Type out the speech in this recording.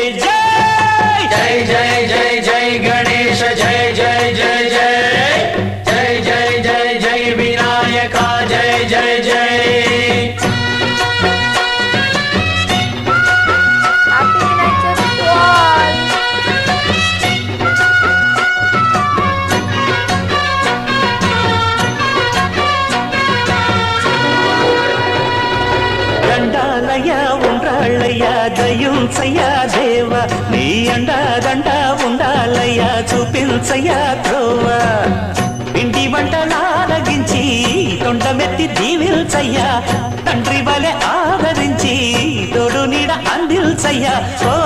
जय जय जय जय गणेश जय जय जय जय जय जय जय जय विनायका जय जय जय దయుంచయ్యా దేవ నీ అండా దండ ఉండాలయ్యా చూపించయ్యా త్రోవ ఇంటి వంటలారగించి తొండమెత్తి దీవిల్చయ్యా తండ్రి వలె ఆదరించి తోడు నీడ అందిల్చయ్యా ఓ